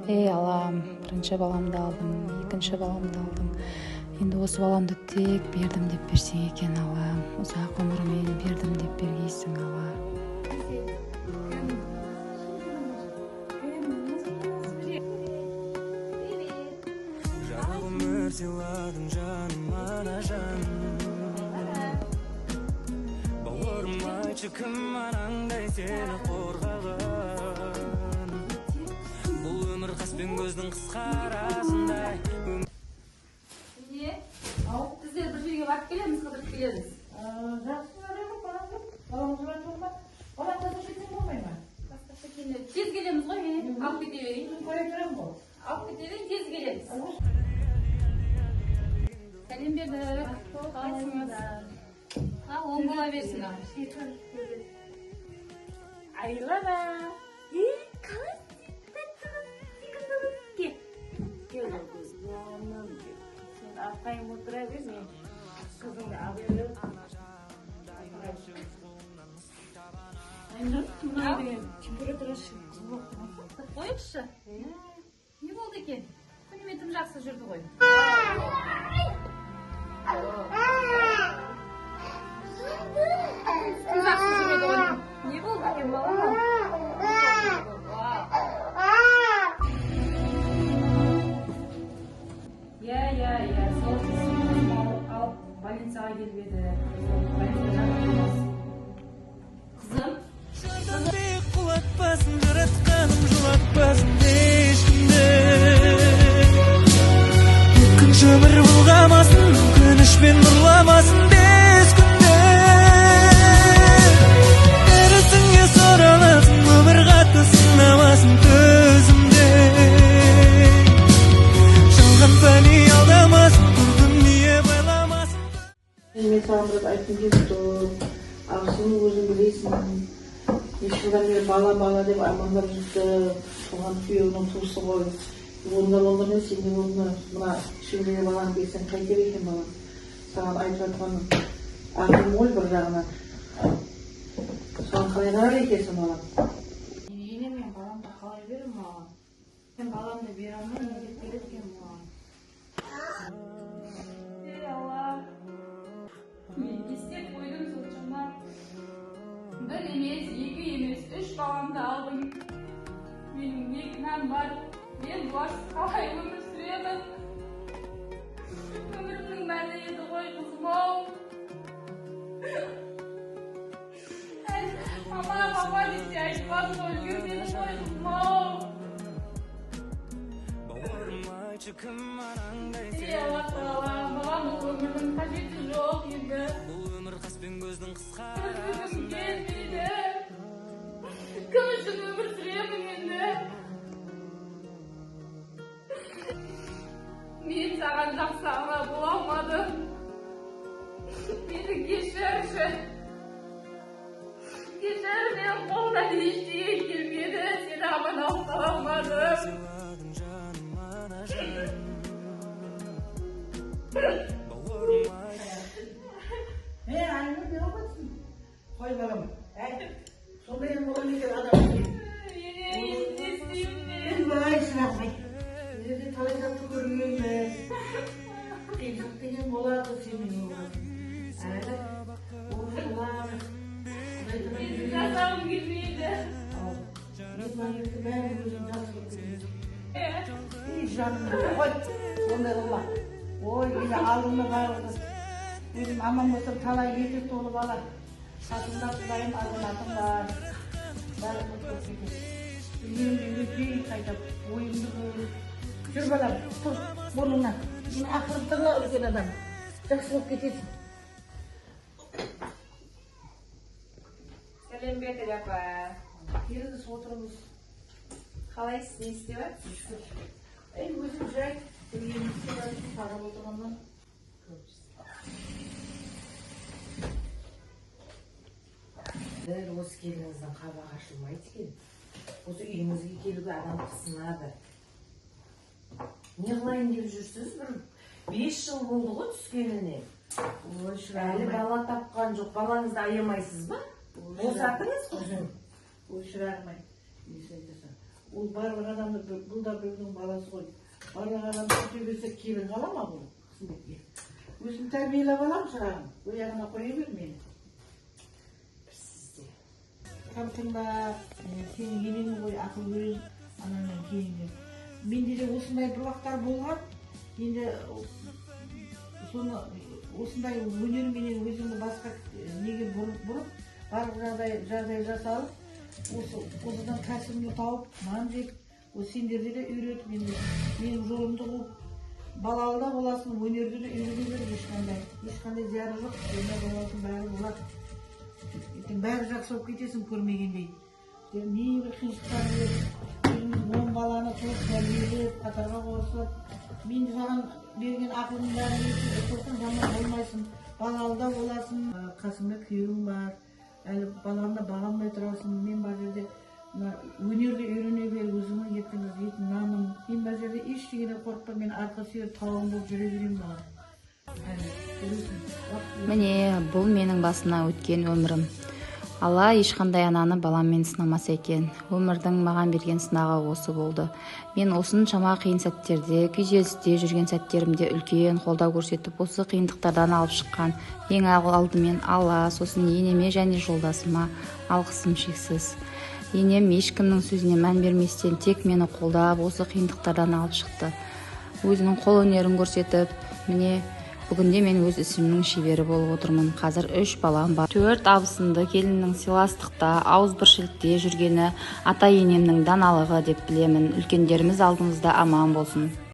Алам, бірінші баламды алдым, екінші баламды алдым. Енді осы баламды тек бердім деп берсең екен, Алам. Ұзақ өмірмен бердім деп бергейсің, Алам. Сыйладың жаныма жан, бауырым айтшы кім анаңдай сені қорғаған. Бұл өмір қас пен көздің қысқа арасындай. Не? Біздер бір жерге барып келеміз, қыдырып келеміз. Жақсы жарайды, баламыз барып ма? Балам қазір жетсең болмай ма? Тез келеміз ғой, мен алып кете берейін. Қоя тұрамын ғой. Алып кете берейін, тез келеміз. Сәлем бердік. Қалайсыңыз? Оң бола берсін. Айылара. Кел жаным. Сен арқайым отыра бер, мен қызыңды абайлы. Мұнай деген температурасы қызып Қойықшы. Не болды екен? Күніме тым жақсы жүрді ғой. Тым жақсы жүреді ғой. Не болды екен балам? Сол сіздің алып больницаға келіп еді. Қызым? Бек құлатпасын, жаратқаным жылатпасын ешкімді. Өткінші өмір былғамасын, өкінішпен нұрламасын бес күнде. Дәрісіңе сораласын, өмір қатты сынамасын төзімде. Жалған пәни алдамасын, бұл дүние байламасын. Мен саған біраз айтқым келіп тұр. Сен өзің білесің. Неше жылдан бері бала деп амандап жүрді. Туған күйеуінің туысы ғой. Онда болды емес, сенде оны мына шөбере баланы берсең қайтер екен балам. Саған айтып жатқаным ақылым ғой бір жағынан. Соған қалай қарар екенсің балам? Неге мен баламды қалай берем маған? Мен баламды бере алмаймын, не деп келеді екен маған? Алла. Мен кестеп қойдым сотшыма. Бір емес, екі емес, үш баламды алдым. Менің не кінәм бар? Мен бұларсыз қалай өмір сүремін? Өмірімнің мәні еді ғой қызым-ау. Мама деп те айтпады ғой, жүрмеді ғой қызым-ау. Бауырым айтшы кім анаңдай Алла тағала, маған бұл өмірдің қажеті жоқ енді. Бұл өмір қас пен көздің қысқа Көргім келмейді. Кім үшін өмір сүремін енді? Мен саған жақсы ана бола алмадым. Мені кешірші. Кешір, мен қолдан ештеңе келмеді. Сені аман алып қала алмадым. сыйладың жаныма жан. Бауырым айтшы Айны бере алмайсың. Қой балам. Сондай болған екен адам. Мен не істеймін? Былай шырақмай. Жерде талай затты көргенбіз. Қиындық деген болады сенің оған. Әлі орын болады. Мені жасағым келмейді. Мен мәңгілікті бәрін өзім жақсы көргенмін. Жаным, қой, ондай болма. Ой, мені алдымда барлығы. Өзім аман болсам талай екі толы бала. Қасымда құдайым азаматым бар. Бәрі құтқып кетеді. Үйленді үйретейін қайтап, ойымды көріп. Жүр балам, тұр, бұныңнан. Мен ақырып тұрла үлкен адам. Жақсы болып кетесің. Сәлем бердік апа. Келіңіз отырыңыз. Қалайсыз, не істеп жатсыз? Өзім жай, үйленісте барып қарап отырғаннан. Бір осы келіңіздің қабағы ашылмайды екен. Осы үйіңізге келуге адам қысынады. Не қылайын деп жүрсіз? Бір 5 жыл болды ғой түскеніне. Әлі бала тапқан жоқ. Балаңызды аямайсыз ба? Босатыңыз ғой. Ой, шырағым-ай. ол барлық адамды бұл да біреудің баласы ғой. Барлық адамды күте берсе келін қала ма бұл қызметке? Өзім тәрбиелеп аламын шырағым. Ояғына қоя бер мені. Қамтыңба, сенің енеңі ғой ақыл көрейін, анаңнан кейінгі. Менде де осындай бір уақыттар болған. Енді соны осындай өнерменен өзімді басқа неге бұрып, барлық жағдай жасалып, осыдан кәсібімді тауып, нан жеп, сендерді де үйретіп, менің жолымды қуып, балалы да боласың, өнерді де үйрене бер, ешқандай зияры жоқ, өнер боласың, бәрі болады. Бәрі жақсы болып кетесің көрмегендей. Небір қиыншылықтар келіп, 10 баланы туып, тәрбиелеп, қатарға қосып, мен саған берген ақылдың бәрін қосың, жаман болмайсың, балалы да боласың, қасыңда күйеуің бар, әлі баланы баға алмай тұрасың, мен бар жерде өнерді үйрене бер, өзіңнің ертеңгі жейтін наның, мен бар жерде ештеңеден қорықпа, мен арқа сүйер тауым болып жүре беремін маған. Міне, бұл менің басымнан өткен өмірім. Алла ешқандай ананы баламмен сынамаса екен. Өмірдің маған берген сынағы осы болды. Мен осыншама қиын сәттерде, күйзелісте жүрген сәттерімде үлкен қолдау көрсетіп, осы қиындықтардан алып шыққан ең алдымен Алла, сосын енеме және жолдасыма алғысым шексіз. Енем ешкімнің сөзіне мән берместен тек мені қолдап, осы қиындықтардан алып шықты. Өзінің қол өнерін көрсетіп, міне бүгінде мен өз ісімнің шебері болып отырмын. Қазір 3 балам бар. 4 абысынды келіннің сыйластықта, ауызбіршілікте жүргені ата енемнің даналығы деп білемін. Үлкендеріміз алдымызда аман болсын.